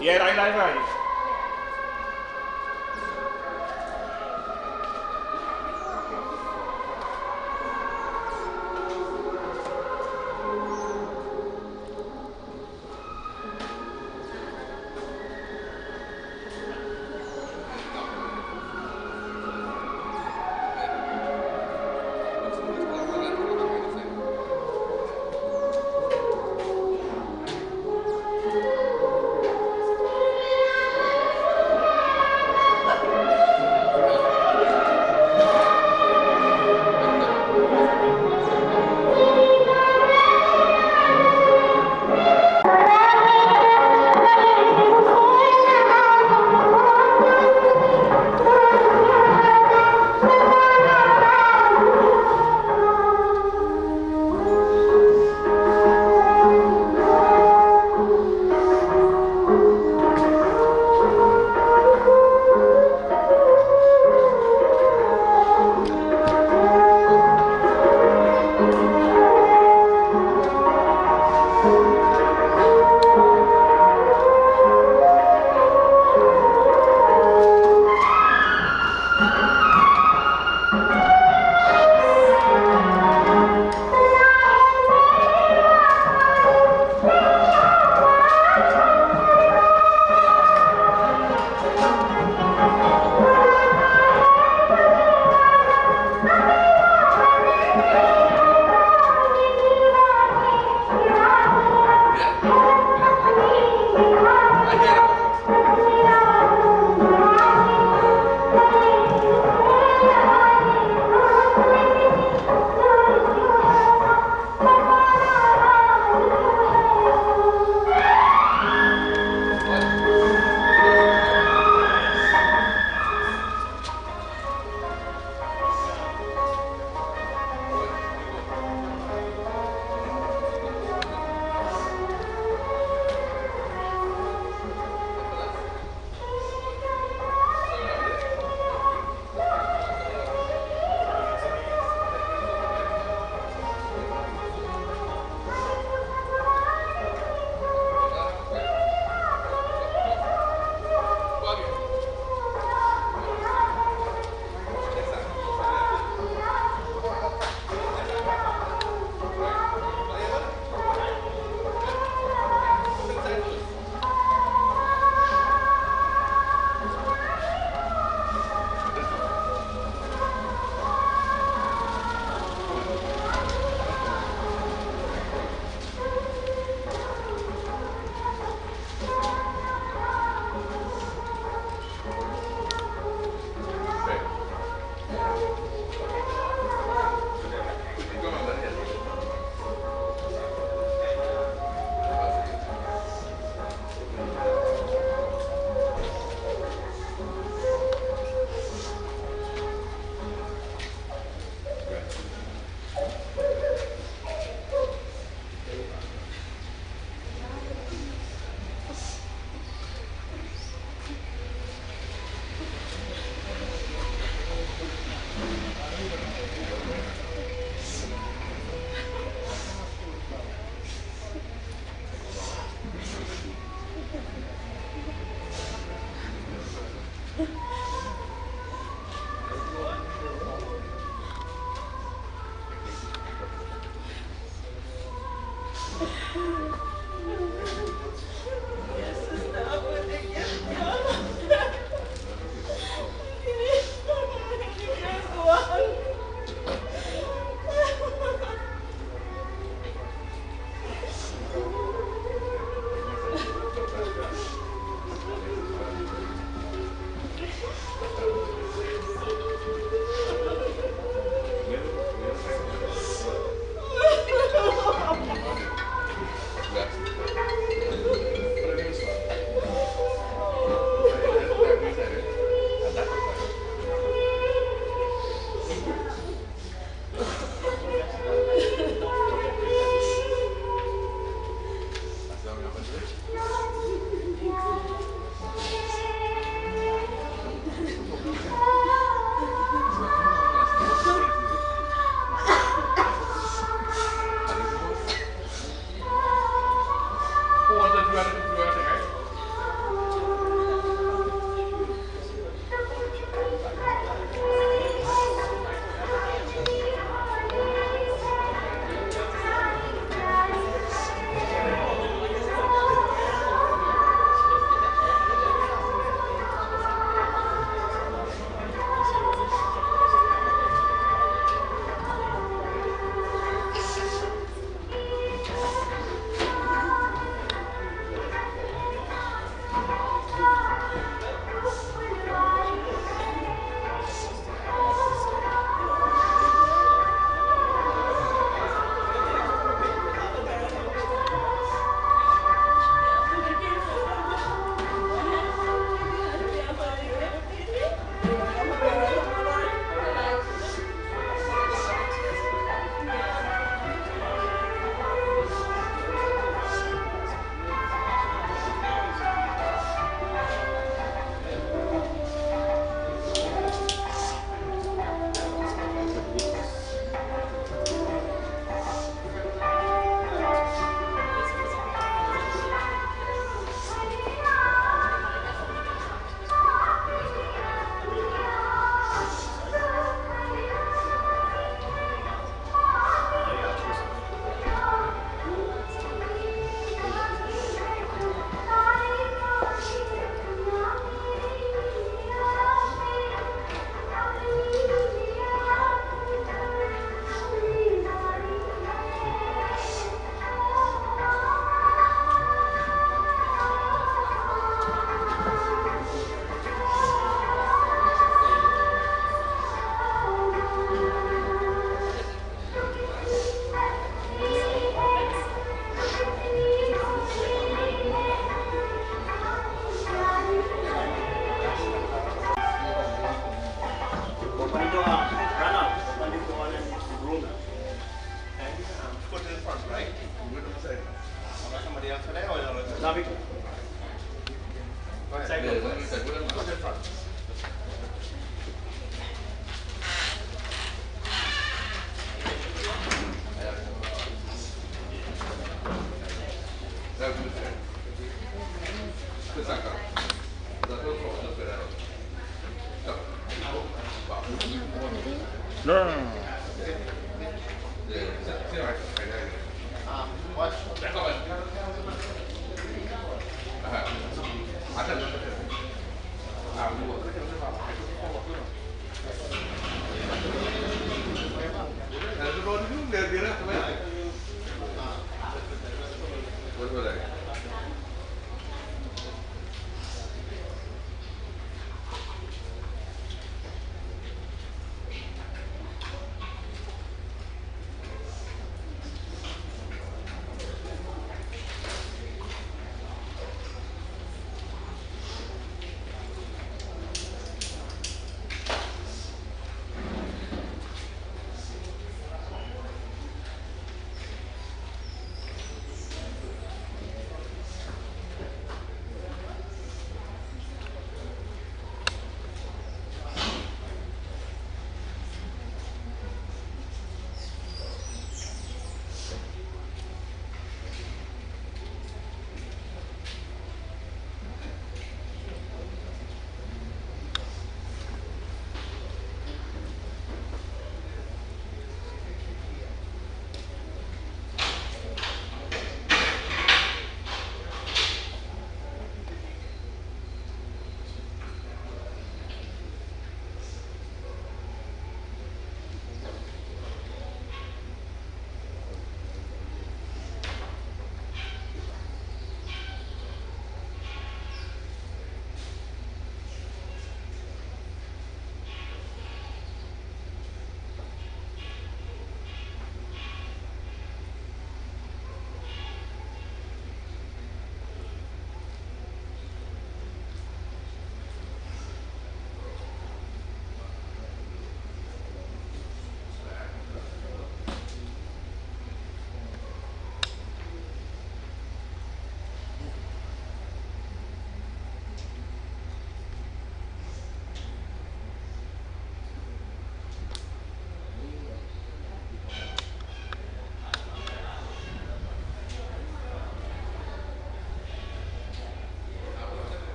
Iya, lain. David. No.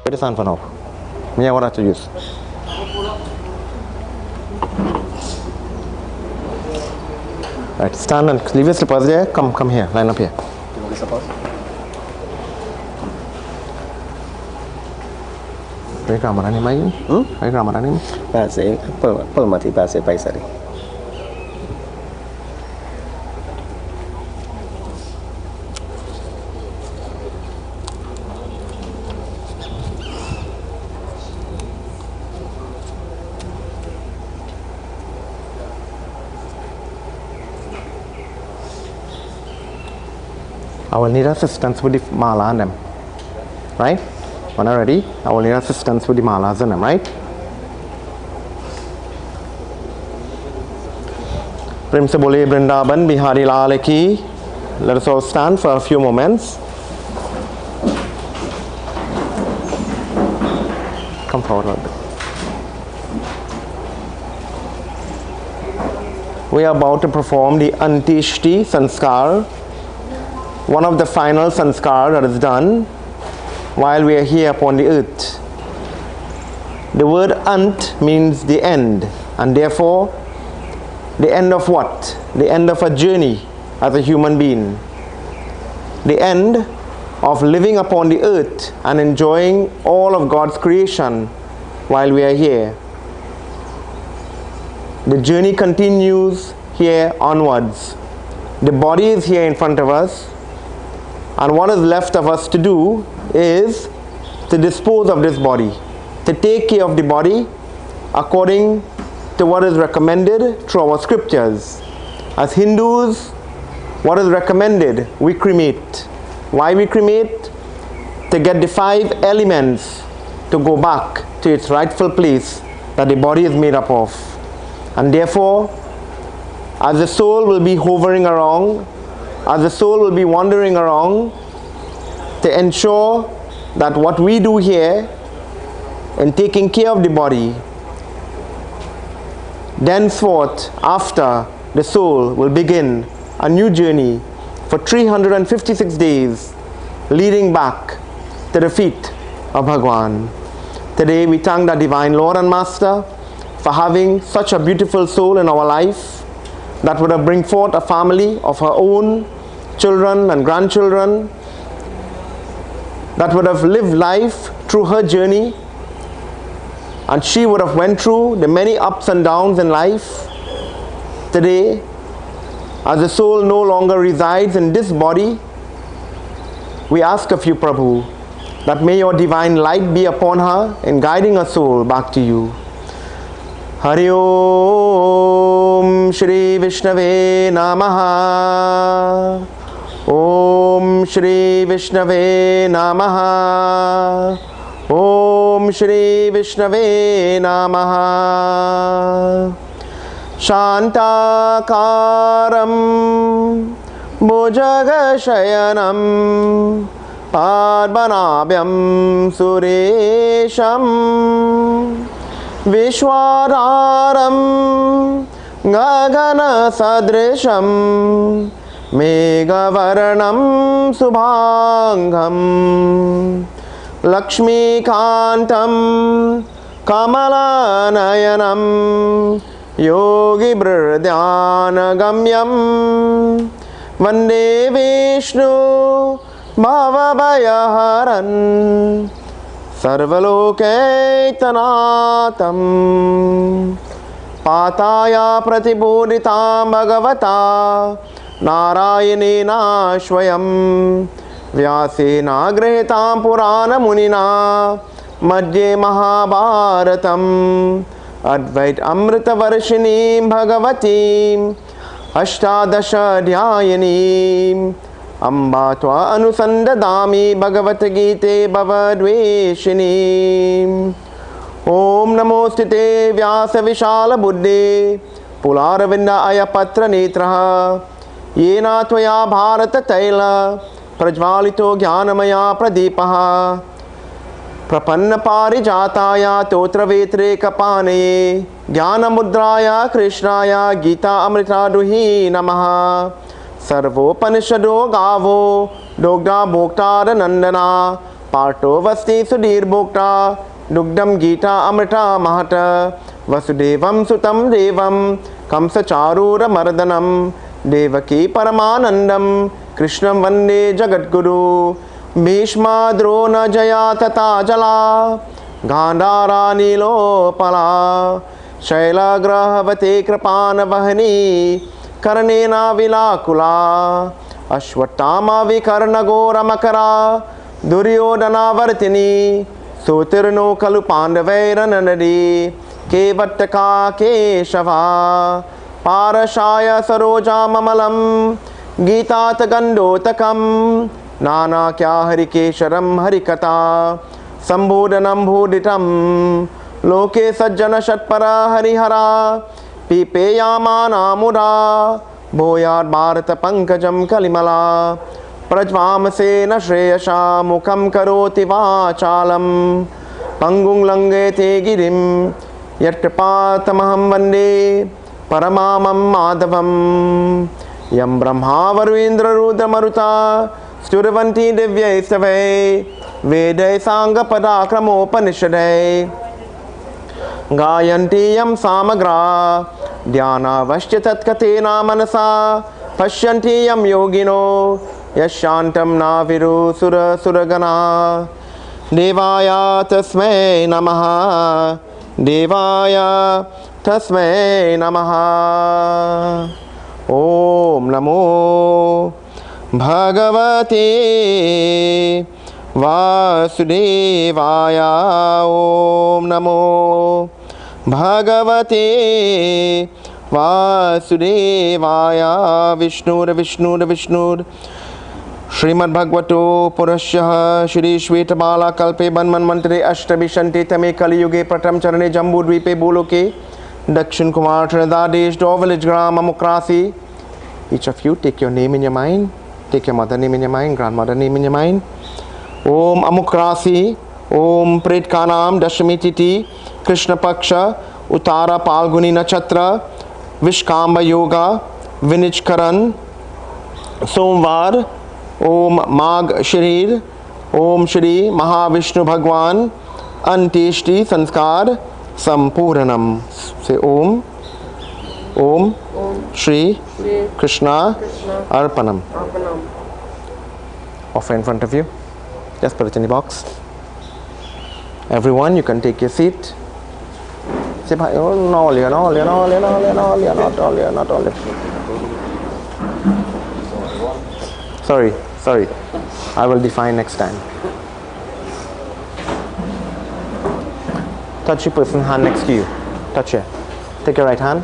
Where is Sanfanov? Me, what to use? Right, stand and leave your slippers there. Come here. Line up here. Where camera ni main? Where camera ni? Pasal permati pasal Pysadee. I will need assistance with the mala on them, right? When I'm ready, I will need assistance with the malas on them, right? Prem se bole Vrindavan Bihari Lal ki. Let us all stand for a few moments. Come forward a little bit. We are about to perform the Antishti Sanskar, one of the final sanskar that is done while we are here upon the earth. The word ant means the end, and therefore the end of what? The end of a journey as a human being. The end of living upon the earth and enjoying all of God's creation while we are here. The journey continues here onwards. The body is here in front of us, and what is left of us to do is to dispose of this body, to take care of the body according to what is recommended through our scriptures. As Hindus, what is recommended? We cremate. Why we cremate? To get the 5 elements to go back to its rightful place that the body is made up of. And therefore, as the soul will be hovering around, as the soul will be wandering around, to ensure that what we do here in taking care of the body, thenceforth after, the soul will begin a new journey for 356 days leading back to the feet of Bhagwan. Today we thank the Divine Lord and Master for having such a beautiful soul in our life that would have bring forth a family of her own, children and grandchildren, that would have lived life through her journey, and she would have went through the many ups and downs in life. Today, as the soul no longer resides in this body, we ask of you, Prabhu, that may your divine light be upon her in guiding her soul back to you. Hari Om Shri Vishnave Namaha. Om Shri Vishnave Namaha. Om Shri Vishnave Namaha. Shantakaram Bhujagashyanam Padmanabhyam Suresham Vishwadaram Gagana Sadrisham Megavaranam Subhangam Lakshmikantam Kamalanayanam Yogi Bhradhyana Gamyam Vande Vishnu Bhavabhayaharan Sarvaloketanatam Pataya Pratibhuditam Bhagavata Narayanena Shvayam Vyasena Grihitam Purana Munina Madhye Mahabharatam Advait Amrita Varshinim Bhagavatim Ashtadasha Dhyayanim Amba Tva Anusandadami Bhagavata Gite Bhavadveshinim Om Namostite Vyasa Vishala Buddhe Pularavinda Ayapatra Netraha Yena Tvaya Bharata Taila Prajvalito Jnanamaya Pradipaha Prapanna Parijataya Totra Vetre Kapane Jnana Mudraya Krishnaya Gita Amrita Duhi Namaha Sarvo Panishado Gavo Dogda Bhokta Nandana Parto Vasti Sudhir Bhokta Dugdam Gita Amrita Mahata Vasudevam Sutam Devam Kamsa Charura Mardanam Devaki Paramanandam Krishnam Vande Jagadguru Bhishma Drona Jaya Tata Jala Gandhara Nilopala Shaila Grahavate Krapana Vahani Karnena Vilakula Ashwatthama Vikarna Gora Makara Duryodhana Vartini Sutirno Kalu Pandavaira Nanadi Kevattaka Keshava Parashaya Saroja Mamalam Gita Tagandotakam Nana Kya Harikesharam Harikata Sambodhanam Bhuditam Loke Sajjana Shatpara Harihara Pipeyamana Mudha Bhoyad Bharata Pankajam Kalimala Prajvamasena Shreyasha Mukham Karoti Vachalam Pangung Langete Girim Yatpatamaham Vande Paramamam Madhavam Yam Brahma Varvendra Rudra Maruta Sturavanti Divya Istave Vedai Sangha Padakramopanishadai Gayanti Yam Samagra Dhyana Vashyatat Manasa Pashyanti Yam Yogino Yashantam Naviru Sura Suragana Devaya Tasmai Namaha Devaya Tasmai Namaha Om Namo Bhagavate Vasudevaya Om Namo Bhagavate Vasudevaya Vishnur Vishnur Vishnur Srimad Bhagavato Purashyah Shri Shvetabala Kalpe Banman Mantre Ashtabhishanti Tame Kali Yuge Pratam Charane Jambu Dvipe Boloke Dakshin Kumar Trinadadesh Do Village Gram Amukrasi. Each of you take your name in your mind. Take your mother name in your mind, grandmother name in your mind. Om Amukrasi, Om Pretkanam Dashami Titi, Krishna Paksha, Uttara Palguni Nachatra, Vishkamba Yoga, Vinijkaran, Somvar, Om Mag Sharir, ओम श्री महाविष्णु भगवान अंत्येष्टि संस्कार संपूर्णम से Om Om Shri Krishna अर्पणम. Offer in front of you. Just put it in the box. Everyone, you can take your seat. Say bye. Oh, no, you're not all. Sorry. I will define next time. Touch your person's hand next to you. Touch here. Take your right hand.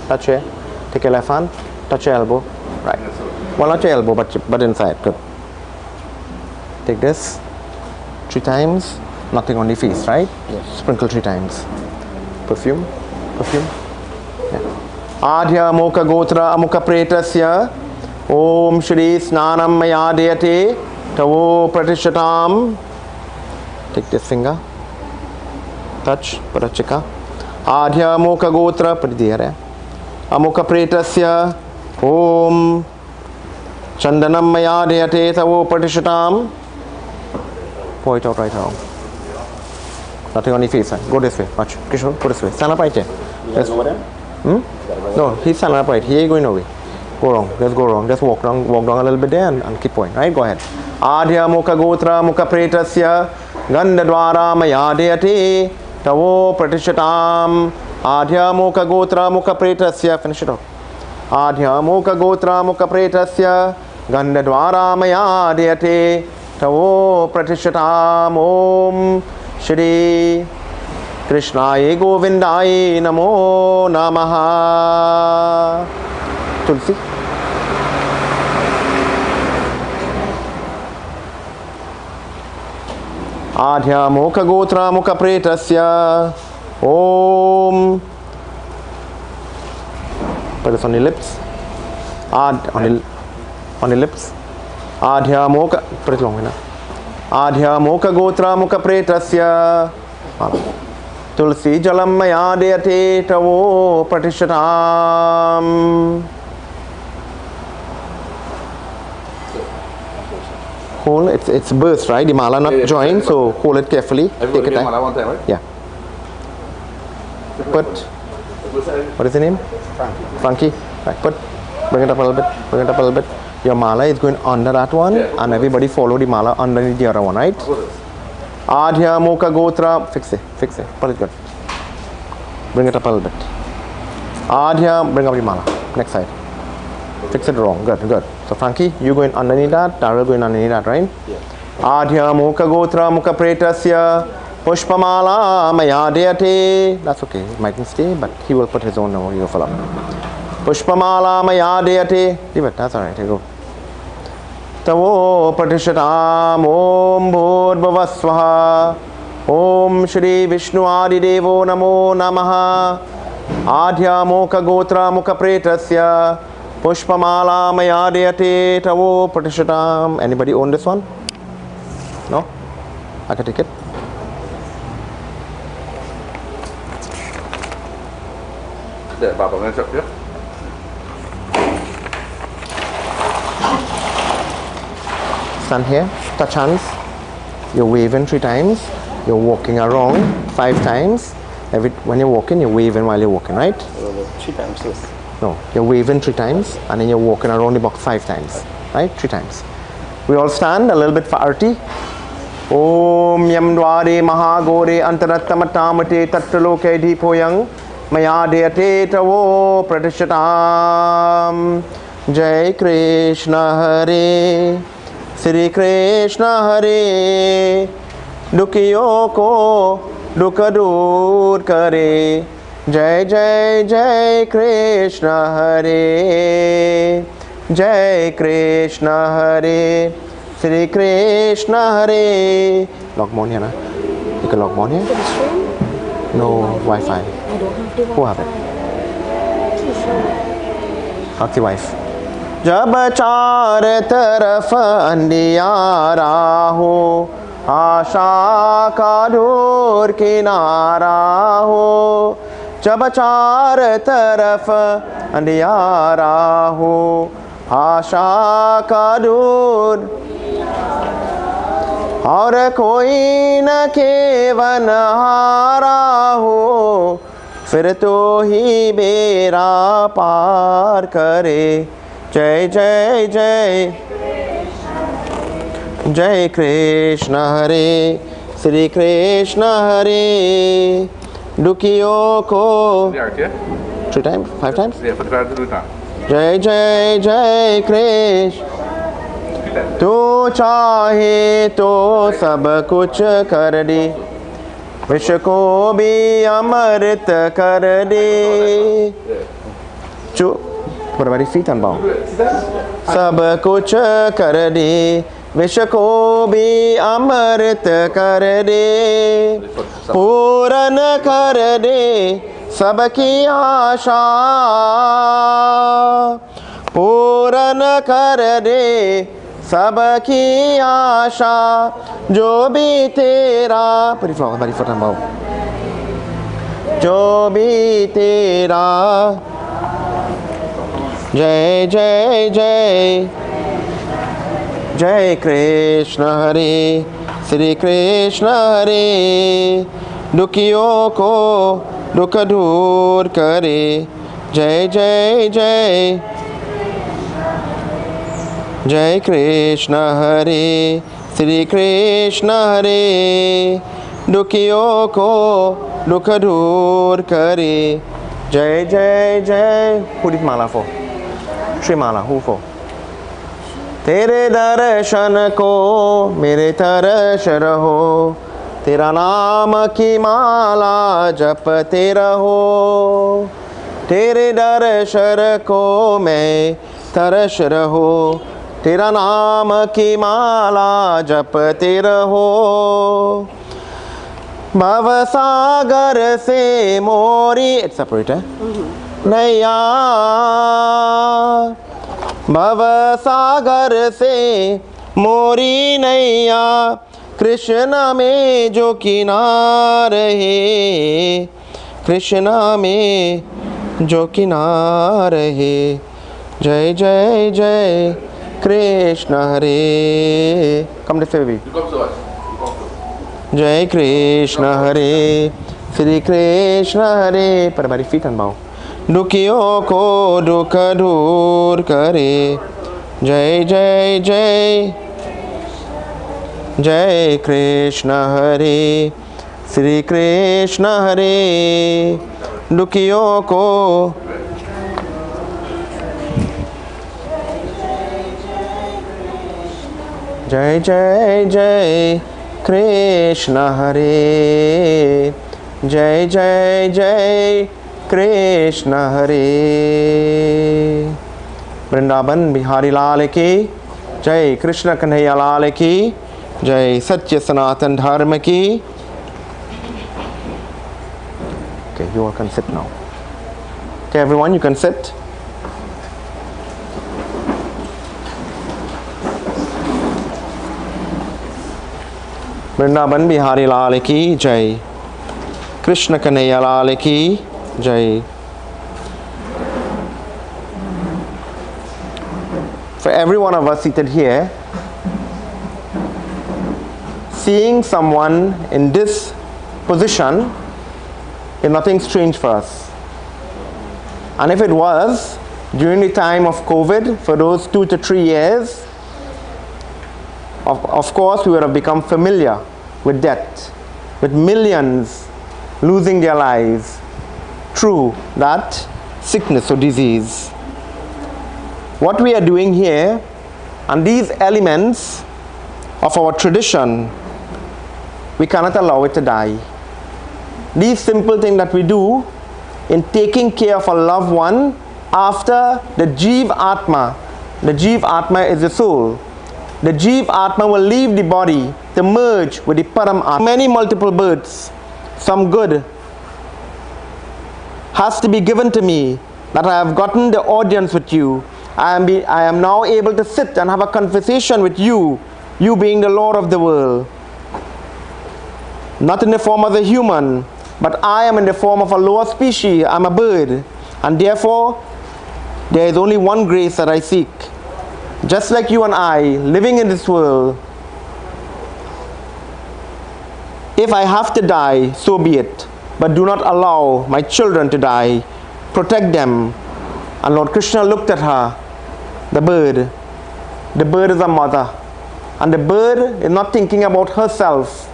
Touch here. Take your left hand. Touch your elbow. Right. Well, not your elbow, but inside. Good. Take this 3 times. Nothing on the face, right? Yes. Sprinkle 3 times. Perfume. Yeah. Adhya Mokha Gotra Amukha Pretasya Om Shri Snanam Mayadayate Tavo Pratishatam. Take this finger. Touch. Parachika. Adhya Mokha Gotra. Put it there. Amukha Pretasya Om Chandanam Mayadayate Tavo Pratishatam. Pour it out right now. Nothing on your face. Go this way. Watch. Kishore, go this way. Stand up right here. Yes. Over there? No, he's standing up right. He ain't going away. Go wrong. Let's go wrong. Just walk down a little bit there and keep going. Right? Go ahead. Adhya Mukha Gotra Mukha Pretasya Gandhadvara Mayadayate Tavo Pratishatam. Adhya Mukha Gotra Mukha Pretasya. Finish it off. Adhya Mukha Gotra Mukha Pretasya Gandhadvara Mayadayate Tavo Pratishatam. Om Shri Krishnaya Govindaya Namo Namaha. Tulsi. Adhya Mokha Gotra Mukha Pretasya Om. Put this on the lips. On the lips. Adhya Mokha. Put it long enough. Adhya Mokha Gotra Mukha Pretasya Tulsi Jalam Mayadayate Tavo Pratishatam. Hold it's burst, right? The mala not joined, so hold it carefully. Take it time. Right? Yeah. Put. What is the name? Frankie. Right. Bring it up a little bit. Your mala is going under that one, and everybody follow the mala underneath the other one, right? Adhya Mokha Gotra. Fix it. Put it good. Bring it up a little bit. Adhya, bring up the mala. Next side. Fix it wrong. Good. So Frankie, you going underneath that. Darrell going underneath that, right? Yeah. Adhya Mokha Gotra Mukha Pretasya Pushpamala Mayadayate. That's okay. He mightn't stay, but he will put his own number. You follow. Pushpamala Mayadayate. Leave it. That's all right. Here you go. Tavo Pratishatam. Om Bhurvavasvaha. Om Shri Vishnu Adidevo Namo Namaha. Adhya Mokha Gotra Mukha Pretasya Pushpamala Mayadayate Tavo Pratishatam. Anybody own this one? No? I can take it. Để bà lên chậm tiếp. Stand here, touch hands. You're waving 3 times. You're walking around 5 times. When you're walking, you're waving while you're walking, right? 3 times, yes. No, you're waving 3 times and then you're walking around the box 5 times, right? 3 times. We all stand a little bit for Arti. Om Yam Dware Mahagore Antarattamatamate Tattaloke Deepoyang Mayadayate Tavo Pratishatam. Jai Krishna Hare Sri Krishna Hare Dukhiyo ko dukha dur kare. Jai Jai Jai Krishna Hare Jai Krishna Hare Sri Krishna Hare. Log more here, na? You can log more here? No Wi-Fi. I don't have the Wi-Fi. Who have it? How's the wife? जब चार तरफ अंधियारा हो आशा का दूर किनारा हो. जब चार तरफ अंधियारा हो आशा का दूर और कोई न केवन हारा हो, फिर तो ही बेड़ा पार करे। जय जय जय जय कृष्ण हरे, श्री कृष्ण हरे। दुखियों को 3 times, 5 times. जय जय जय कृष्ण, तू चाहे तो सब कुछ कर दे, विष को भी अमृत कर दे। Put my feet and bow. सब कुछ कर दे, विष को भी अमृत कर दे। पूर्ण कर दे सबकी आशा, पूर्ण कर दे सबकी आशा। जो भी तेरा, जो भी तेरा। जय जय जय जय कृष्ण हरे, श्री कृष्ण हरे। दुखियों को दुख दूर करे। जय जय जय जय कृष्ण हरे, श्री कृष्ण हरे। दुखियों को दुख दूर करे। जय जय जय। Who did mala for? Shri mala. Who for? तेरे दर्शन को मेरे तरस रहो, तेरा नाम की माला जपते रहो। तेरे दर्शन को मैं तरस रहो, तेरा नाम की माला जपते रहो। भव सागर से मोरी, इट्स सेपरेट है, नैया। भव सागर से मोरी नैया, कृष्ण में जो किनारे है, कृष्ण में जो किनारे है। जय जय जय कृष्ण हरे। Come this way. जय कृष्ण हरे, श्री कृष्ण हरे। पर हमारी फीट एंड बाउ। दुखियों को दुख दूर करे। जय जय जय जय कृष्ण हरे, श्री कृष्ण हरे। दुखियों को जय जय जय कृष्ण हरे। जय जय जय कृष्ण हरे। वृंदावन बिहारी लाल की जय, कृष्ण कन्हैया लाल की जय, सत्य सनातन धर्म की। Okay, you all can sit now. Okay, everyone, you can sit. Vrindavan Bihari लाल की जय, कृष्ण कन्हैया लाल की जय। For every one of us seated here, seeing someone in this position is nothing strange for us. And if it was during the time of COVID, for those 2 to 3 years, of course we would have become familiar with death, with millions losing their lives through that sickness or disease. What we are doing here, and these elements of our tradition, we cannot allow it to die. These simple things that we do in taking care of a loved one after the Jeev Atma. The Jeev Atma is the soul. The Jeev Atma will leave the body to merge with the Param Atma. Many multiple births, some good, has to be given to me, that I have gotten the audience with you. I am now able to sit and have a conversation with you, you being the Lord of the world. Not in the form of a human, but I am in the form of a lower species. I'm a bird, and therefore there is only one grace that I seek. Just like you and I, living in this world, If I have to die, so be it, but do not allow my children to die. Protect them. And Lord Krishna looked at her, the bird. The bird is a mother. And the bird is not thinking about herself.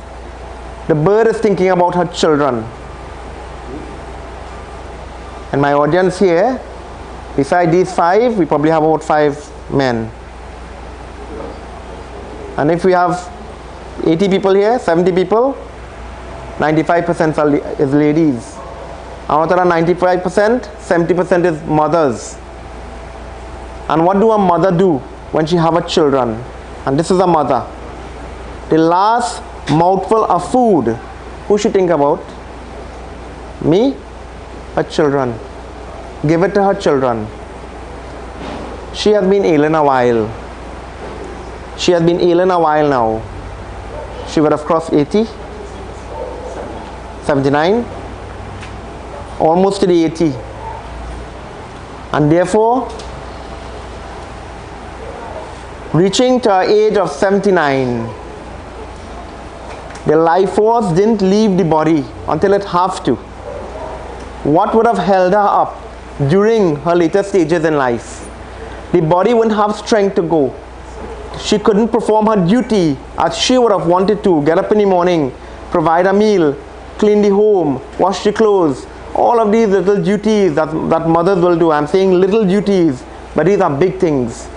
The bird is thinking about her children. And my audience here, beside these 5, we probably have about 5 men. And if we have 80 people here, 70 people, 95% is ladies. Out of 95%, 70% is mothers. And what do a mother do when she have a children? And this is a mother. The last mouthful of food, who should think about? Me? Her children. Give it to her children. She has been ill in a while. She has been ill in a while now. She would have crossed 80, 79, almost to the 80. And therefore, reaching to an age of 79, the life force didn't leave the body until it had to. What would have held her up during her later stages in life? The body wouldn't have strength to go. She couldn't perform her duty as she would have wanted to. Get up in the morning, provide a meal, clean the home, wash the clothes. All of these little duties that mothers will do. I'm saying little duties, but these are big things.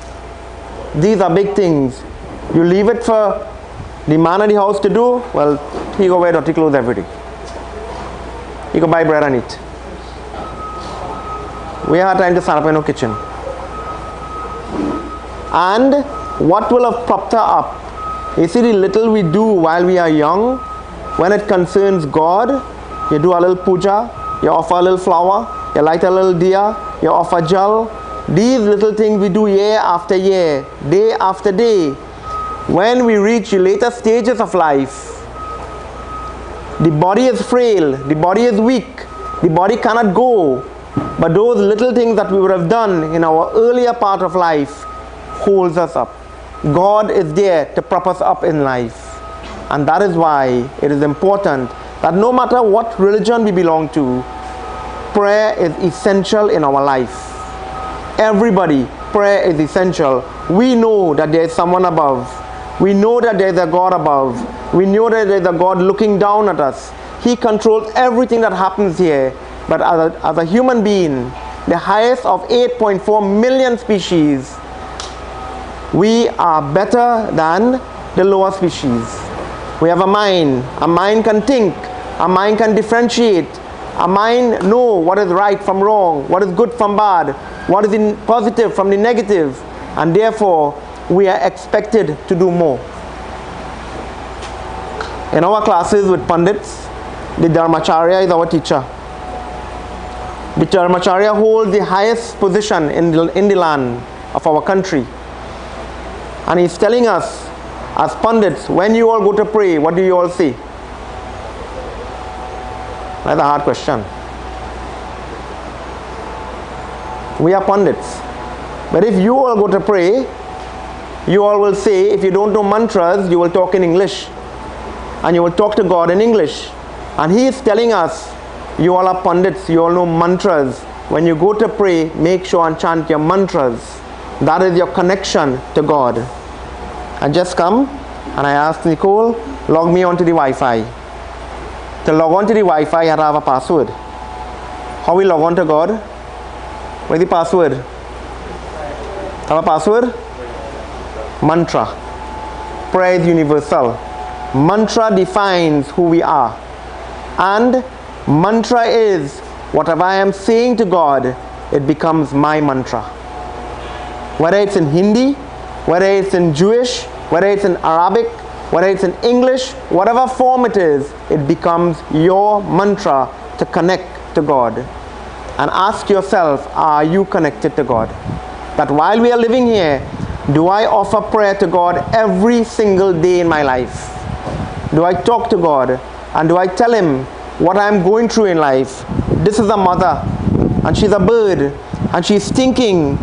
These are big things. You leave it for the man in the house to do, well, he go wear dirty clothes every day. He go buy bread and eat. We have time to stand up in our kitchen. And what will have propped her up? You see, the little we do while we are young, when it concerns God, you do a little puja, you offer a little flower, you light a little diya, you offer jal. These little things we do year after year, day after day. When we reach the later stages of life, the body is frail, the body is weak, the body cannot go. But those little things that we would have done in our earlier part of life holds us up. God is there to prop us up in life. And that is why it is important that no matter what religion we belong to, prayer is essential in our life. Everybody, prayer is essential. We know that there is someone above. We know that there is a God above. We know that there is a God looking down at us. He controls everything that happens here. But as a human being, the highest of 8.4 million species, we are better than the lower species. We have a mind. A mind can think. A mind can differentiate. A mind know what is right from wrong, what is good from bad, what is in positive from the negative, and therefore we are expected to do more. In our classes with Pandits, the Dharmacharya is our teacher. The Dharmacharya holds the highest position in the land of our country. And he's telling us, as Pandits, when you all go to pray, what do you all say? That's a hard question. We are Pandits. But if you all go to pray, you all will say, if you don't know mantras, you will talk in English. And you will talk to God in English. And he is telling us, you all are Pandits, you all know mantras. When you go to pray, make sure and chant your mantras. That is your connection to God. I just come and I asked Nicole, log me onto the Wi-Fi. To log on to the Wi-Fi, I have to have a password. How we log on to God? What is the password? Have a password? Mantra. Prayer is universal. Mantra defines who we are. And mantra is, whatever I am saying to God, it becomes my mantra. Whether it's in Hindi, whether it's in Jewish, whether it's in Arabic, whether it's in English, whatever form it is, it becomes your mantra to connect to God. And ask yourself, are you connected to God? That while we are living here, do I offer prayer to God every single day in my life? Do I talk to God? And do I tell Him what I'm going through in life? This is a mother, and she's a bird, and she's thinking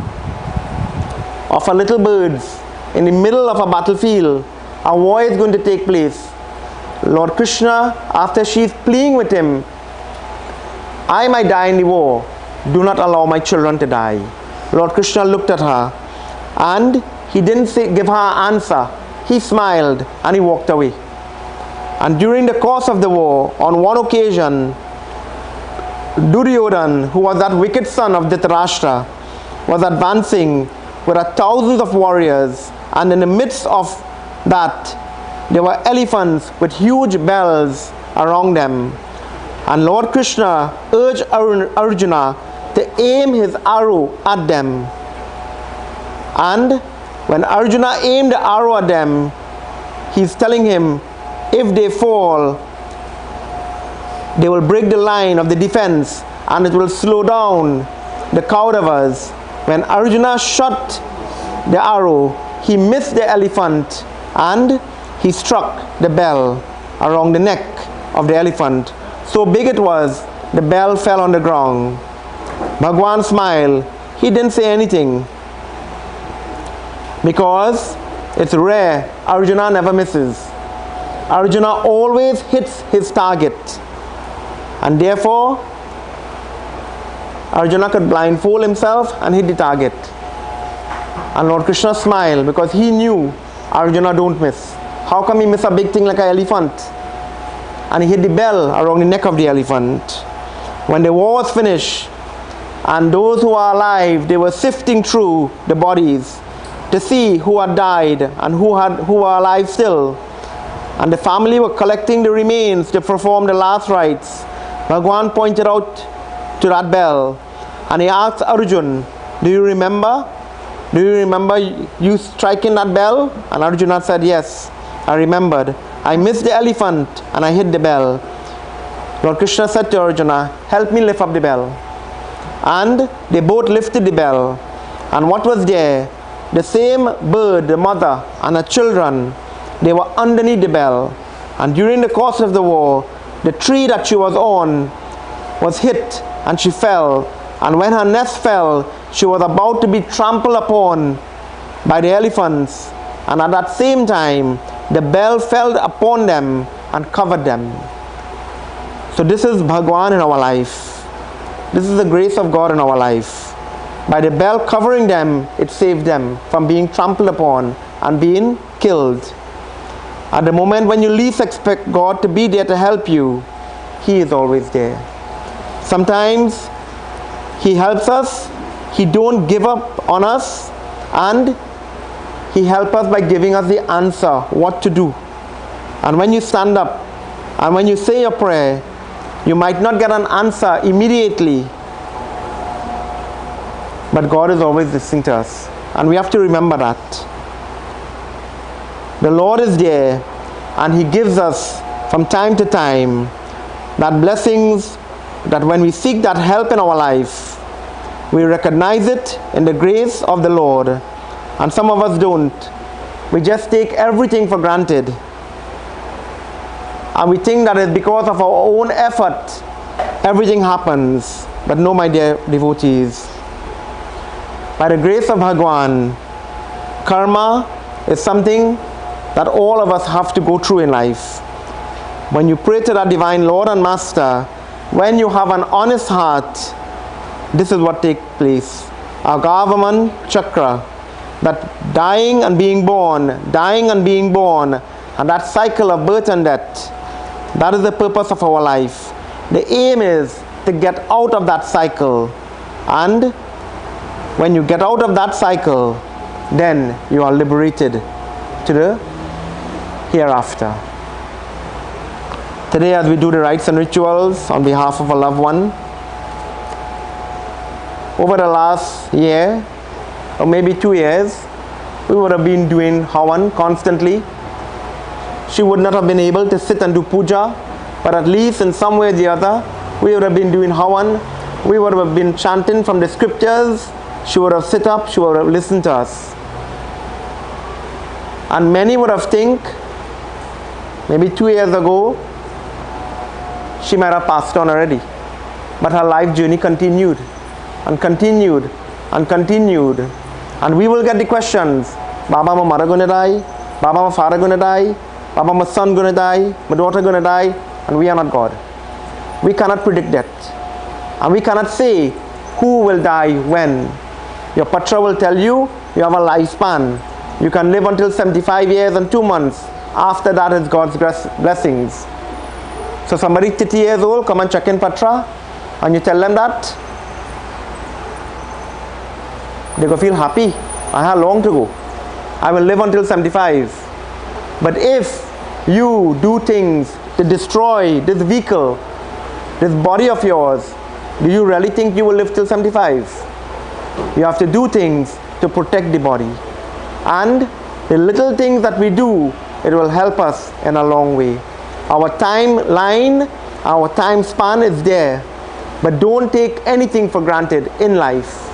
of her little birds in the middle of a battlefield. A war is going to take place. Lord Krishna, after she is pleading with him, I might die in the war, do not allow my children to die. Lord Krishna looked at her and he didn't give her an answer. He smiled and he walked away. And during the course of the war, on one occasion, Duryodhan, who was that wicked son of Dhritarashtra, was advancing with thousands of warriors, and in the midst of that, there were elephants with huge bells around them. And Lord Krishna urged Arjuna to aim his arrow at them. And when Arjuna aimed the arrow at them, he's telling him, if they fall, they will break the line of the defense and it will slow down the Kauravas. When Arjuna shot the arrow, he missed the elephant and he struck the bell around the neck of the elephant. So big it was, the bell fell on the ground. Bhagwan smiled. He didn't say anything because it's rare. Arjuna never misses. Arjuna always hits his target, and therefore Arjuna could blindfold himself and hit the target. And Lord Krishna smiled because he knew Arjuna don't miss. How come he miss a big thing like an elephant? And he hit the bell around the neck of the elephant. When the war was finished and those who are alive, they were sifting through the bodies to see who had died and who were alive still. And the family were collecting the remains to perform the last rites. Bhagwan pointed out to that bell and he asked Arjun, do you remember? Do you remember you striking that bell? And Arjuna said, yes, I remembered. I missed the elephant and I hit the bell. Lord Krishna said to Arjuna, help me lift up the bell. And they both lifted the bell. And what was there? The same bird, the mother and her children, they were underneath the bell. And during the course of the war, the tree that she was on was hit and she fell. And when her nest fell, she was about to be trampled upon by the elephants. And at that same time, the bell fell upon them and covered them. So this is Bhagwan in our life. This is the grace of God in our life. By the bell covering them, it saved them from being trampled upon and being killed. At the moment when you least expect God to be there to help you, He is always there. Sometimes He helps us, He don't give up on us, and He helps us by giving us the answer, what to do. And when you stand up and when you say your prayer, you might not get an answer immediately, but God is always listening to us. And we have to remember that. The Lord is there and He gives us from time to time that blessings, that when we seek that help in our life, we recognize it in the grace of the Lord. And some of us don't. We just take everything for granted. And we think that it's because of our own effort everything happens. But no, my dear devotees, by the grace of Bhagwan, karma is something that all of us have to go through in life. When you pray to that divine Lord and Master, when you have an honest heart, this is what takes place. Agavaman Chakra, that dying and being born, and that cycle of birth and death, that is the purpose of our life. The aim is to get out of that cycle. And when you get out of that cycle, then you are liberated to the hereafter. Today, as we do the rites and rituals on behalf of a loved one, over the last year, or maybe 2 years, we would have been doing Havan constantly. She would not have been able to sit and do puja, but at least in some way or the other, we would have been doing Havan. We would have been chanting from the scriptures. She would have sit up, she would have listened to us. And many would have think, maybe 2 years ago, she might have passed on already. But her life journey continued, and continued, and continued. And we will get the questions, Baba, my mother gonna die? Baba, my father gonna die? about my son going to die, my daughter going to die, and we are not God. We cannot predict that. And we cannot say who will die when. Your patra will tell you you have a lifespan. You can live until 75 years and 2 months. After that is God's blessings. So somebody 30 years old, come and check in patra, and you tell them that, they go feel happy. I have long to go. I will live until 75. But if you do things to destroy this vehicle, this body of yours, do you really think you will live till 75? You have to do things to protect the body. And the little things that we do, it will help us in a long way. Our timeline, our time span is there. But don't take anything for granted in life.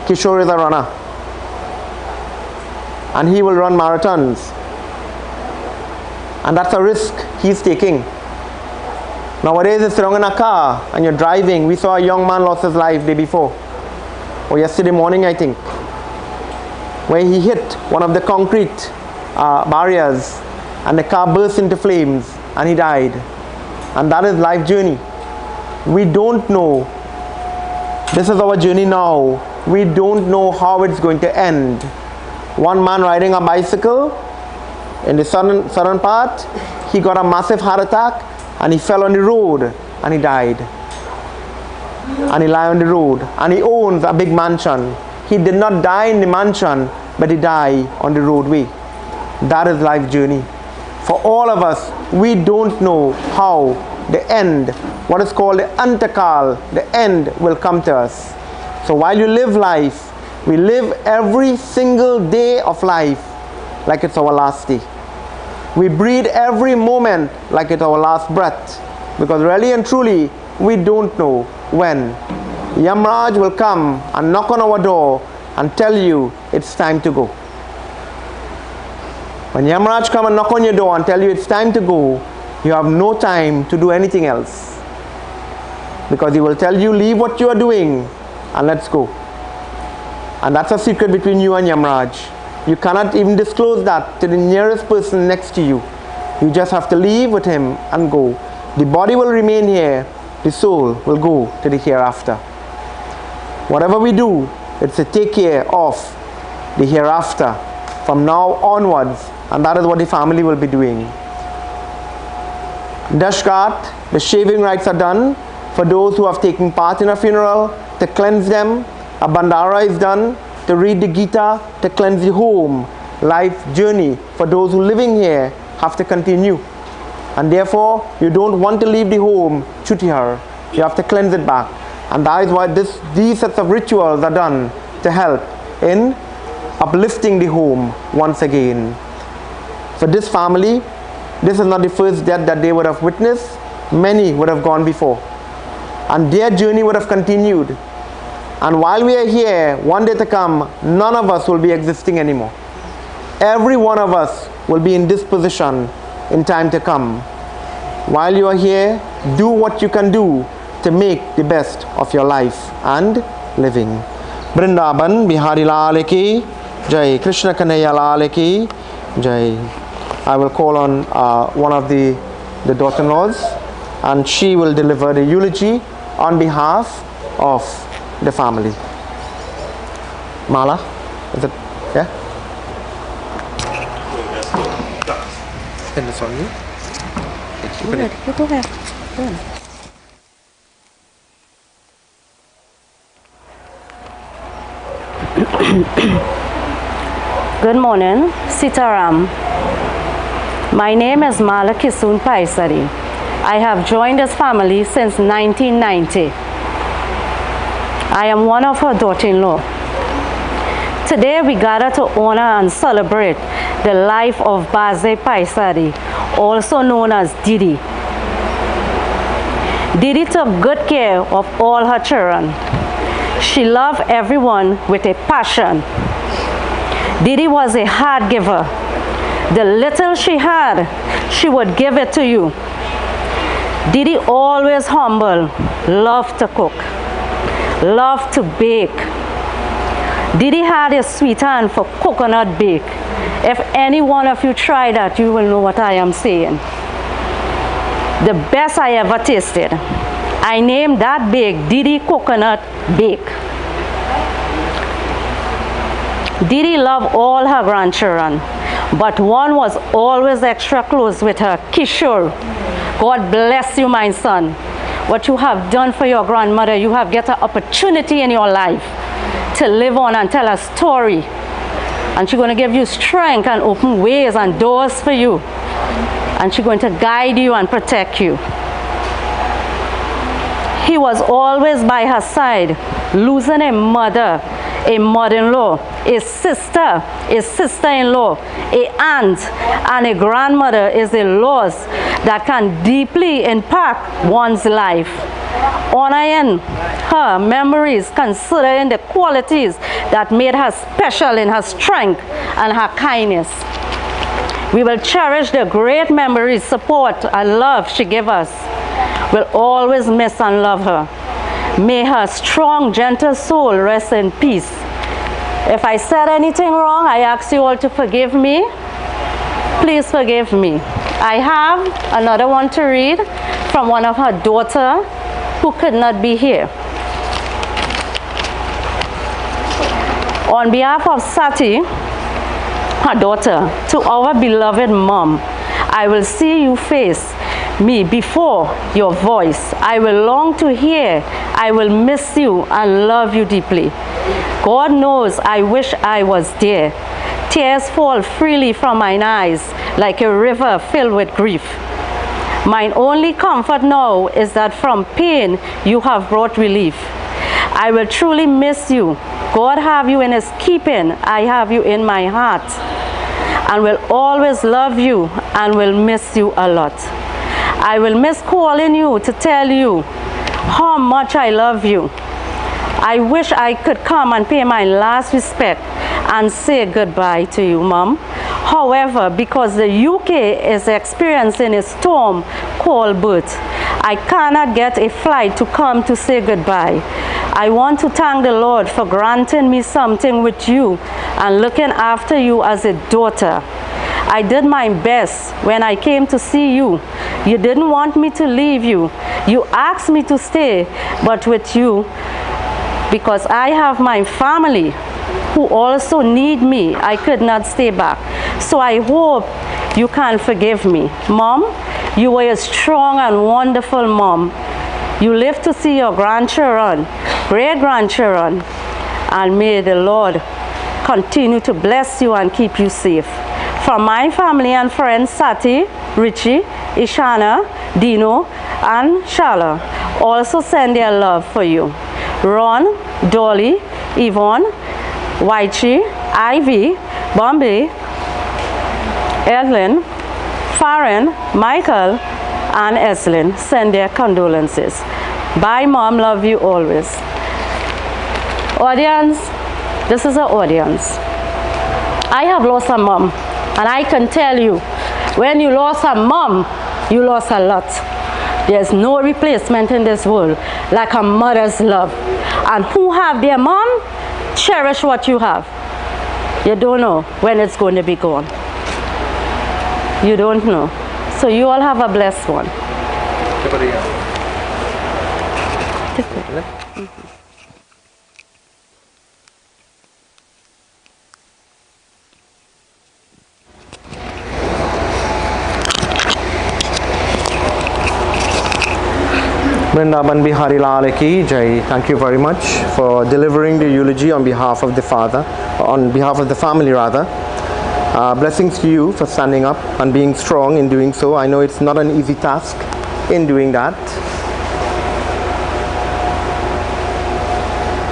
Kishore is a runner. And he will run marathons. And that's a risk he's taking. Nowadays, it's wrong in a car and you're driving. We saw a young man lost his life day before, or yesterday morning, I think, where he hit one of the concrete barriers and the car burst into flames and he died. And that is life journey. We don't know. This is our journey now. We don't know how it's going to end. One man riding a bicycle in the southern part, he got a massive heart attack and he fell on the road and he died. And he lay on the road and he owns a big mansion. He did not die in the mansion, but he died on the roadway. That is life journey. For all of us, we don't know how the end, what is called the antakal, the end will come to us. So while you live life, we live every single day of life like it's our last day. We breathe every moment like it's our last breath. Because really and truly, we don't know when. Yamraj will come and knock on our door and tell you it's time to go. When Yamraj come and knock on your door and tell you it's time to go, you have no time to do anything else. Because he will tell you, leave what you are doing and let's go. And that's a secret between you and Yamraj. You cannot even disclose that to the nearest person next to you. You just have to leave with him and go. The body will remain here. The soul will go to the hereafter. Whatever we do, it's to take care of the hereafter from now onwards. And that is what the family will be doing. Dashgat, the shaving rites are done for those who have taken part in a funeral, to cleanse them. A bandara is done to read the Gita, to cleanse the home. Life journey for those who living here have to continue. And therefore, you don't want to leave the home chutihar. You have to cleanse it back. And that is why these sets of rituals are done to help in uplifting the home once again. For this family, this is not the first death that they would have witnessed. Many would have gone before. And their journey would have continued. And while we are here, one day to come, none of us will be existing anymore. Every one of us will be in this position in time to come. While you are here, do what you can do to make the best of your life and living. Vrindavan Bihari Lal ki Jai, Krishna Kanhaiya Lal ki Jai. I will call on one of the daughter-in-laws, and she will deliver the eulogy on behalf of the family. Mala, is it? Yeah? And it's on you? Go ahead. Good morning, Sitaram. My name is Mala Kisun Pysadee. I have joined this family since 1990. I am one of her daughter-in-law. Today we gather to honor and celebrate the life of Basdai Pysadee, also known as Didi. Didi took good care of all her children. She loved everyone with a passion. Didi was a hard giver. The little she had, she would give it to you. Didi always humble, loved to cook, loved to bake. Didi had a sweet hand for coconut bake. If any one of you try that, you will know what I am saying. The best I ever tasted. I named that bake Didi Coconut Bake. Didi loved all her grandchildren, but one was always extra close with her, Kishore. God bless you, my son. What you have done for your grandmother, you have get an opportunity in your life to live on and tell a story. And she's going to give you strength and open ways and doors for you. And she's going to guide you and protect you. He was always by her side. Losing a mother, a mother-in-law, a sister-in-law, a aunt, and a grandmother is a loss that can deeply impact one's life. Honoring her memories, considering the qualities that made her special in her strength and her kindness. We will cherish the great memories, support, and love she gave us. We'll always miss and love her. May her strong, gentle soul rest in peace. If I said anything wrong, I ask you all to forgive me. Please forgive me. I have another one to read from one of her daughter who could not be here. On behalf of Sati, her daughter, to our beloved mom, I will see you face me before your voice. I will long to hear. I will miss you and love you deeply. God knows I wish I was there. Tears fall freely from mine eyes like a river filled with grief. Mine only comfort now is that from pain you have brought relief. I will truly miss you. God have you in his keeping. I have you in my heart. And will always love you and will miss you a lot. I will miss calling you to tell you how much I love you. I wish I could come and pay my last respect and say goodbye to you, Mom. However, because the UK is experiencing a storm called Bert, I cannot get a flight to come to say goodbye. I want to thank the Lord for granting me something with you and looking after you as a daughter. I did my best when I came to see you. You didn't want me to leave you. You asked me to stay, but with you, because I have my family who also need me, I could not stay back. So I hope you can forgive me. Mom, you were a strong and wonderful mom. You live to see your grandchildren, great-grandchildren, and may the Lord continue to bless you and keep you safe. From my family and friends, Sati, Richie, Ishana, Dino, and Shala, also send their love for you. Ron, Dolly, Yvonne, Waichi, Ivy, Bombay, Evelyn, Farron, Michael, and Eslyn send their condolences. Bye, Mom, love you always. Audience, this is our audience. I have lost a mom, and I can tell you, when you lost a mom, you lost a lot. There's no replacement in this world like a mother's love. And who have their mom, cherish what you have. You don't know when it's going to be gone. You don't know. So you all have a blessed one. Vrindavan Bihari Lal Ki Jai. Thank you very much for delivering the eulogy on behalf of the father, on behalf of the family rather. Blessings to you for standing up and being strong in doing so. I know it's not an easy task in doing that.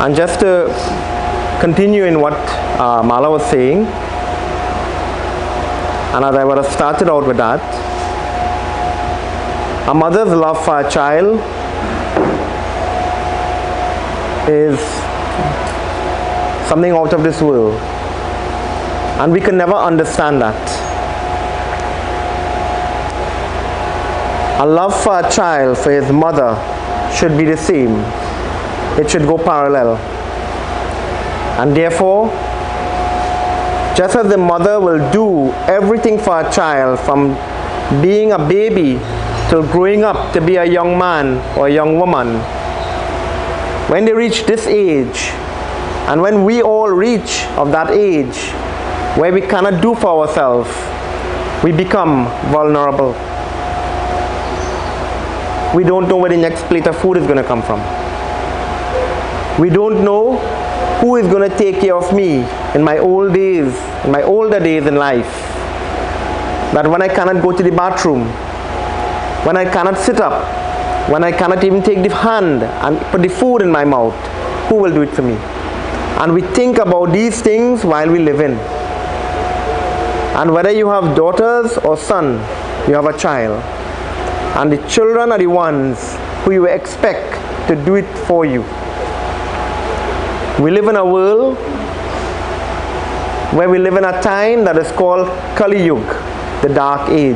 And just to continue in what Mala was saying, and as I would have started out with that, a mother's love for a child is something out of this world, and we can never understand that. A love for a child for his mother should be the same. It should go parallel. And therefore, just as the mother will do everything for a child, from being a baby till growing up to be a young man or a young woman, when they reach this age, and when we all reach of that age where we cannot do for ourselves, we become vulnerable. We don't know where the next plate of food is going to come from. We don't know who is going to take care of me in my old days, in my older days in life. That when I cannot go to the bathroom, when I cannot sit up, when I cannot even take the hand and put the food in my mouth, who will do it for me? And we think about these things while we live in. And whether you have daughters or son, you have a child. And the children are the ones who you expect to do it for you. We live in a world where we live in a time that is called Kali Yuga, the dark age.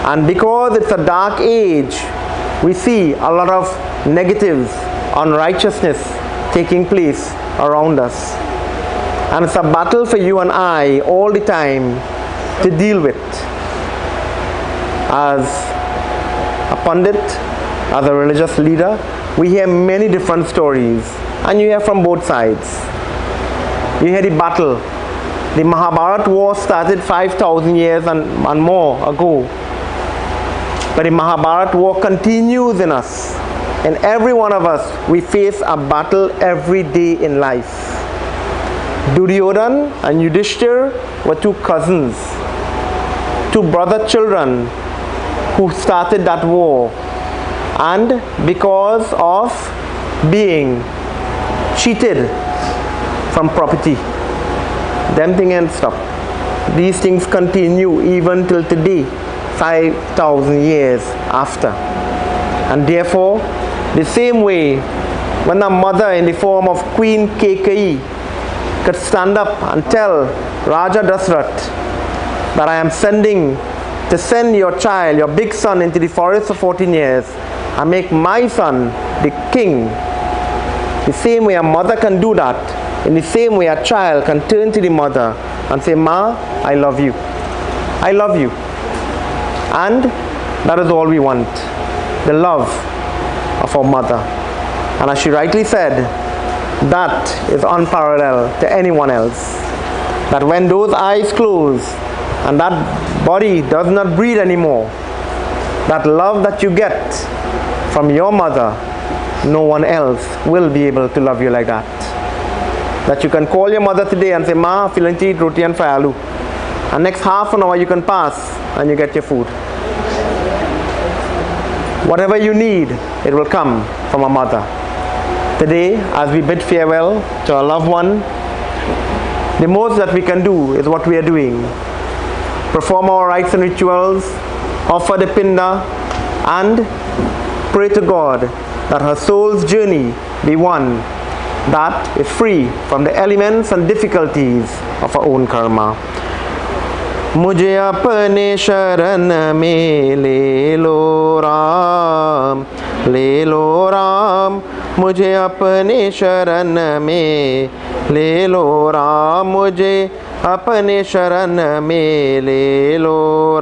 And because it's a dark age, we see a lot of negatives, unrighteousness taking place around us. And it's a battle for you and I all the time to deal with. As a pundit, as a religious leader, we hear many different stories, and you hear from both sides. You hear the battle. The Mahabharata war started 5,000 years and more ago. But the Mahabharata war continues in us. In every one of us, we face a battle every day in life. Duryodhan and Yudhishthir were two cousins, two brother children who started that war. And because of being cheated from property, them things ain't stop. These things continue even till today, 5,000 years after. And therefore, the same way, when a mother in the form of Queen Kekai could stand up and tell Raja Dasrath that I am to send your child, your big son, into the forest for 14 years and make my son the king. The same way a mother can do that, in the same way a child can turn to the mother and say, Ma, I love you. I love you. And that is all we want, the love of our mother. And as she rightly said, that is unparalleled to anyone else. That when those eyes close and that body does not breathe anymore, that love that you get from your mother, no one else will be able to love you like that. That you can call your mother today and say, Ma, feeling to eat roti and fry aloo. And next half an hour you can pass and you get your food. Whatever you need, it will come from a mother. Today, as we bid farewell to our loved one, the most that we can do is what we are doing. Perform our rites and rituals, offer the pinda, and pray to God that her soul's journey be one that is free from the elements and difficulties of her own karma. मुझे अपने शरण में ले लो राम, मुझे अपने शरण में ले लो राम, मुझे अपने शरण में ले लो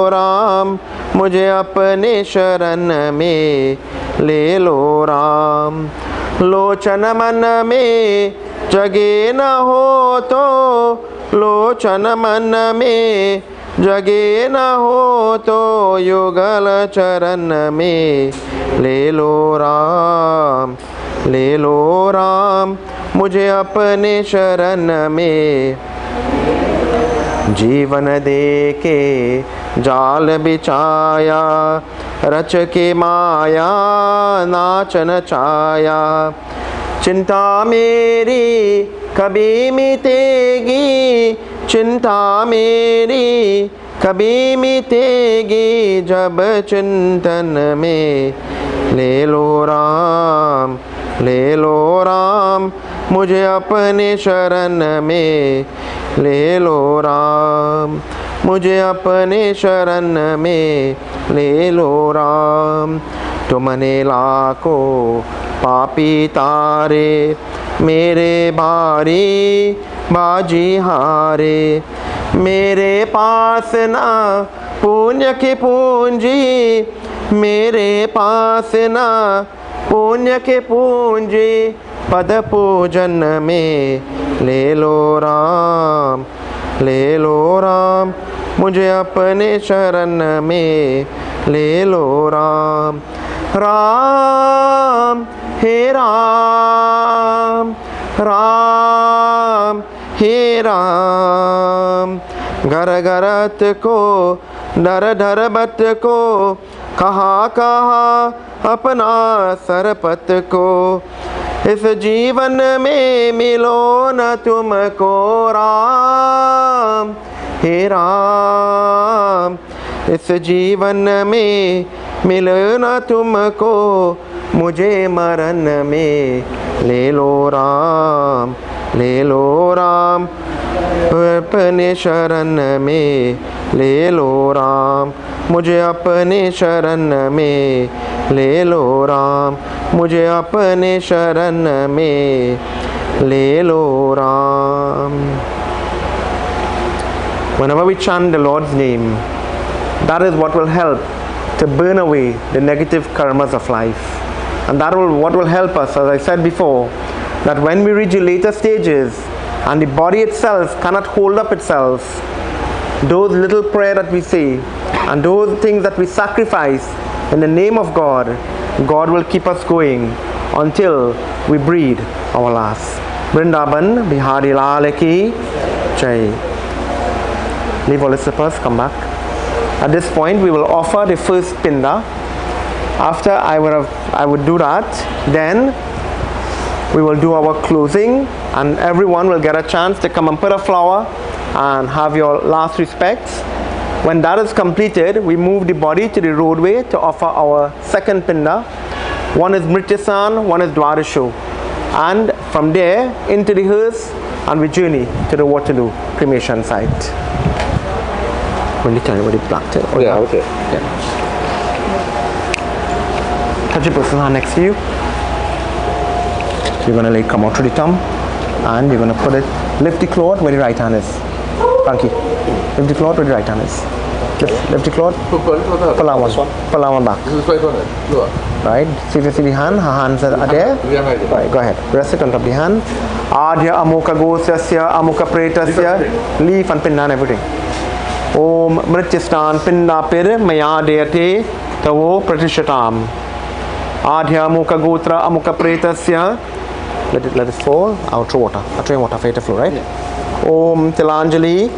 राम, मुझे अपने शरण में ले लो राम। लोचन मन में जगे न हो तो, लोचन मन में जगे न हो तो, युगल चरण में ले लो राम, मुझे अपने शरण में। जीवन दे के जाल बिछाया, रच के माया नाच नचाया, चिंता मेरी कभी मिटेगी, चिंता मेरी कभी मिटेगी, जब चिंतन में ले लो राम, मुझे अपने शरण में ले लो राम, मुझे अपने शरण में ले लो राम। तुमने लाखों पापी तारे मेरे भारी बाजी हारे। मेरे पास ना पुण्य की पूंजी, मेरे पास ना पुण्य की पूंजी, पद पूजन में ले लो राम, ले लो राम, मुझे अपने शरण में ले लो राम। राम हे राम, राम हे राम, घर घरत को डर डर बत को, कहा कहा अपना सरपत को। इस जीवन में मिलो न तुमको राम, हे राम, इस जीवन में मिलो न तुमको, मुझे मरण में ले लो राम, ले लो राम, अपने शरण में ले लो राम, मुझे अपने शरण में ले लो राम, मुझे अपने शरण में ले लो Ram. Whenever we chant the Lord's name, that is what will help to burn away the negative karmas of life. And that will what will help us, as I said before, that when we reach the later stages and the body itself cannot hold up itself, those little prayer that we say and those things that we sacrifice in the name of God, God will keep us going until we breathe our last. Vrindavan Bihari Lal Ki Jai. Leave all the slippers, come back. At this point we will offer the first pinda. After I would do that, then we will do our closing and everyone will get a chance to come and put a flower and have your last respects. When that is completed, we move the body to the roadway to offer our second pinda. One is Mrityasan, one is Dwarisho. And from there into the hearse and we journey to the Waterloo cremation site. When you tell me what you blocked it? Yeah, okay. Yeah. Touch the person's hand next to you. You're going to come out to the thumb and you're going to put it, lift the cloth where the right hand is. Frankie, lift the cloth where the right hand is. Lift the cloth. Pull on back. This is right on it. Look. Right, see if you see the hand, her hands are there. Right, go ahead. Rest it on top of the hand. Adhya amuka gosasya amuka pretasya, leaf and pinda and everything. Om mrityastan pinda pir maya deyate tavo pratishatam. Adhya amuka gotra amuka pretasya. Let it fall. I'll throw water. I'll throw water for it to flow, right? Yeah. Om tilanjali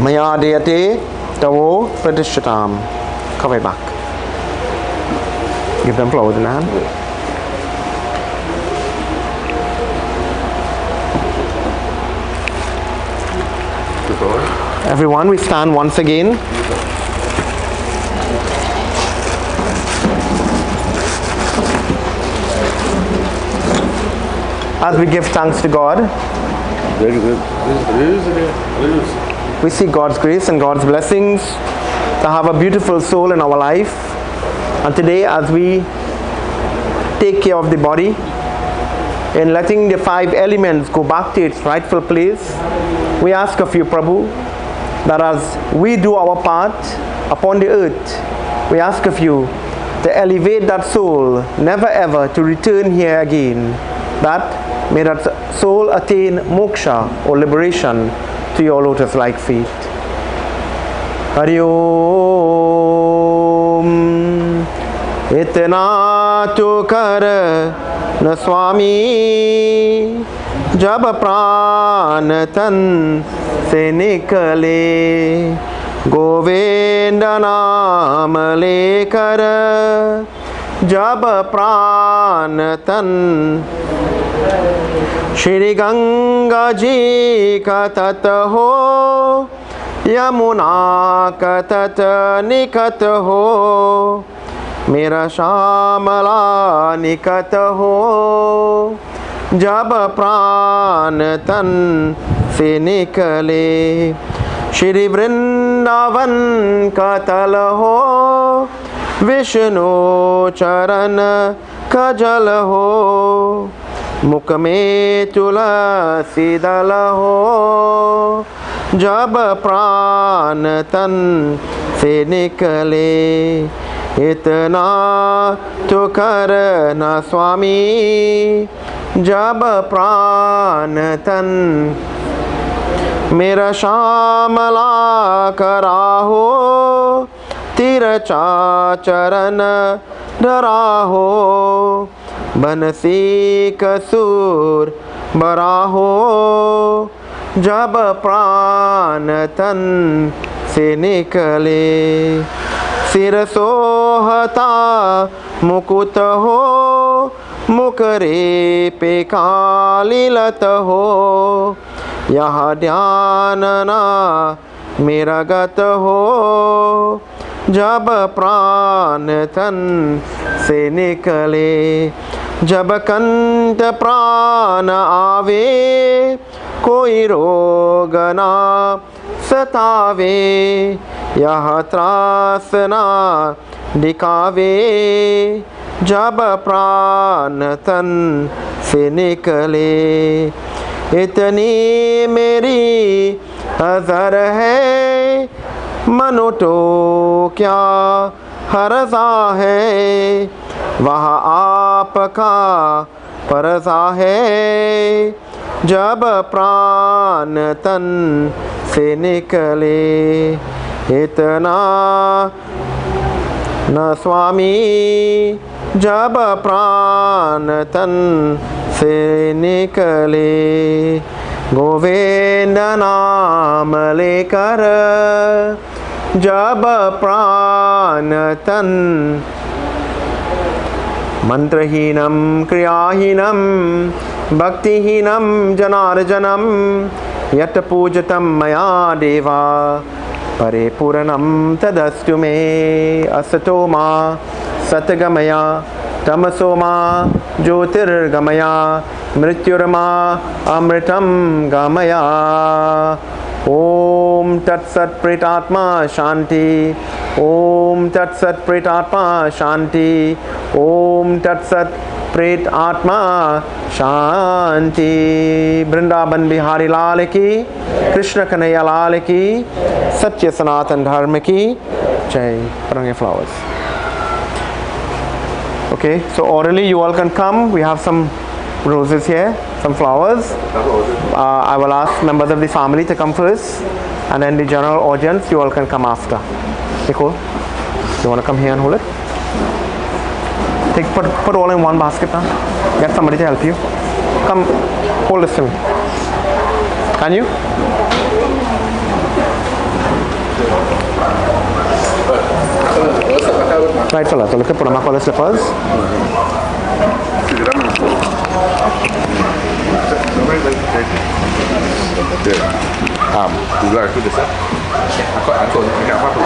maya deyate tavo pratishatam. Cover it back. Give them flowers in the hand. Everyone, we stand once again. As we give thanks to God, Very good. we seek God's grace and God's blessings to have a beautiful soul in our life. And today, as we take care of the body in letting the 5 elements go back to its rightful place, we ask of you, Prabhu, that as we do our part upon the earth, we ask of you to elevate that soul, never ever to return here again, that may that soul attain moksha or liberation to your lotus-like feet. Hari Om. इतना तो कर न स्वामी, जब प्राण तन से निकले, गोविंद नाम लेकर जब प्राण तन, श्री गंगा जी का तट हो, यमुना का तट निकट हो, मेरा श्यामला निकट हो, जब प्राण तन से निकले, श्री वृंदावन का तल हो, विष्णु चरण खजल हो, मुख में तुलसी दल हो, जब प्राण तन से निकले, इतना तो करना स्वामी, जब प्राण तन मेरा श्यामला करा हो, तिरछा चरण डरा हो, बंसी कसूर बरा हो, जब प्राण तन से निकले, सिर सोहता मुकुट हो, मुकरे पे काली लत हो, यहाँ ध्यान ना मेरा गत हो, जब प्राण तन से निकले, जब कंठ प्राण आवे, कोई रोग ना सतावे, यह त्रास ना दिखावे, जब प्राण तन से निकले, इतनी मेरी हज़र है, मनो तो क्या हर्जा है, वह आपका परजा है, जब प्राण तन से निकले, इतना न स्वामी, जब प्राण तन से निकले, गोविंद नाम लेकर, जब प्राण तन, मंत्रहीनम क्रियाहीनम भक्तिहीनम जनार्दनम, यत् पूजितं मया देवा, परिपूर्णं तदस्तु मे, असतो मा सतगमया, तमसो मा ज्योतिर्गमया, मृत्युर्मा अमृतं गमया। ओम तत्सत प्रेतात्मा शांति, ओम तत्सत प्रेतात्मा शांति, ओम तत्सत प्रेत आत्मा शांति। वृंदावन बिहारी लाल की, कृष्ण कन्हैया लाल की, सत्य सनातन धर्म की जय। Bring flowers. Okay, so orally you all can come. We have some roses here, some flowers. I will ask members of the family to come first, and then the general audience, you all can come after. Nicole, you want to come here and hold it? Put all in one basket now. Get somebody to help you. Come, hold this to me. Can you? Right, fella. So look at put on my collar slippers. Dulu aku dah set. Aku dekat apa tu?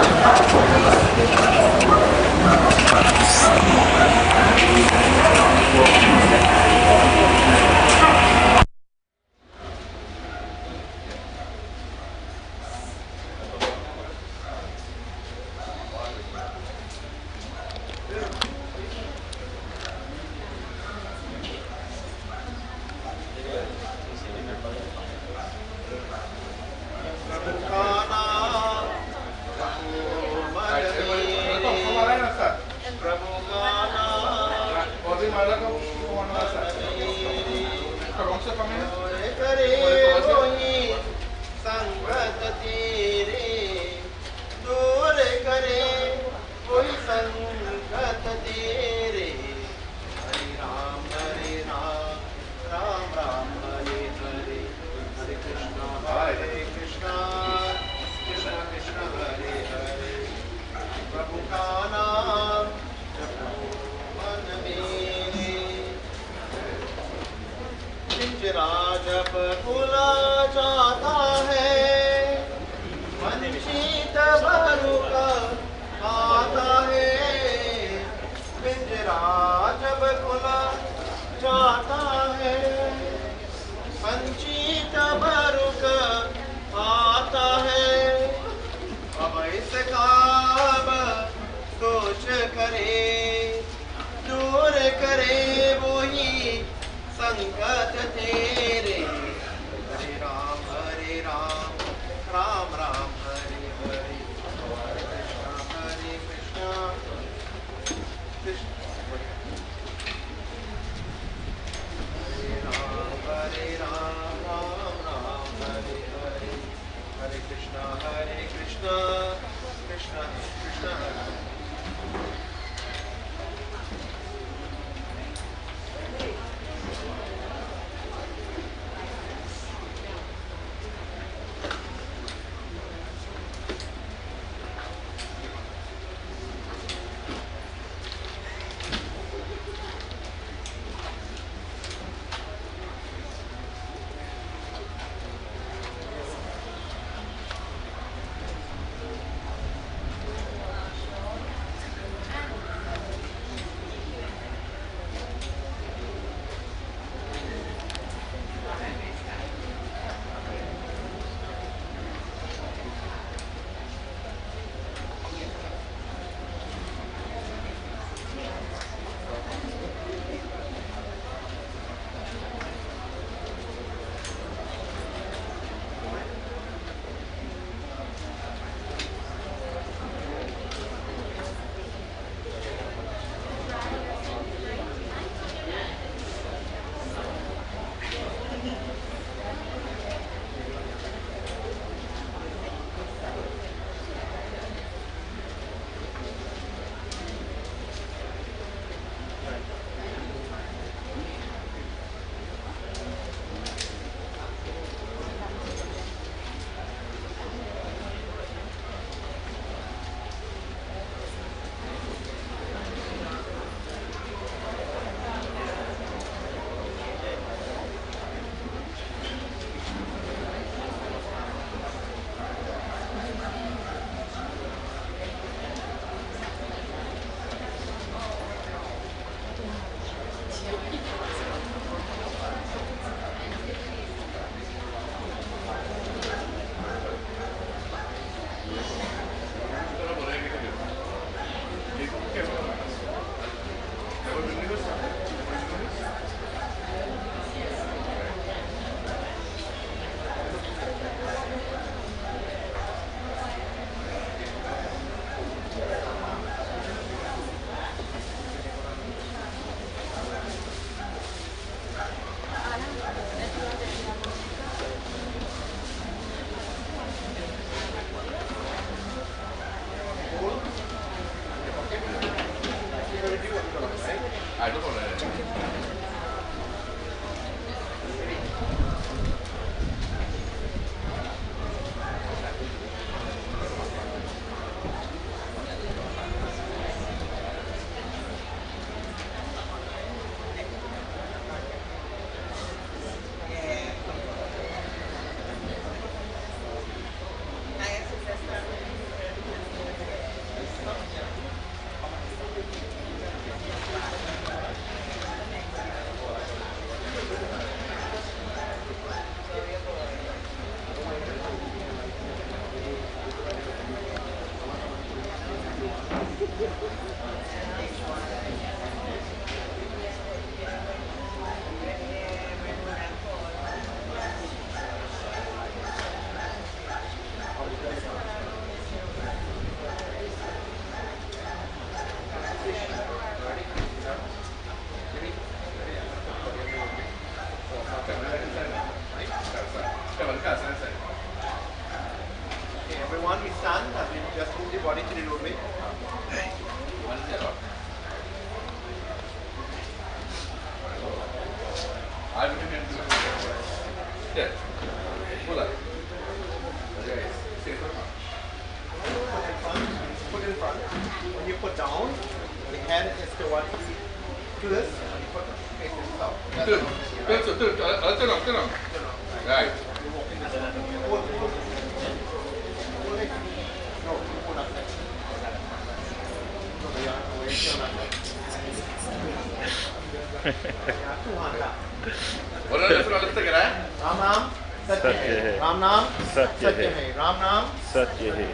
करे वो ही संकट तेरे। हरे राम राम राम हरे हरे, हरे कृष्णा कृष्ण हरे राम राम राम हरे हरे, हरे कृष्णा कृष्णा कृष्णा हरे। Everyone, we stand as we just move the body to the roadway. Put in front. When you put down, the head is towards to this. And you put faces south. Right. You walk in this way. No, you put up there. No, you have to wait till that. Ram नाम सत्य है, राम नाम सत्य है, राम नाम सत्य है।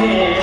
Didi.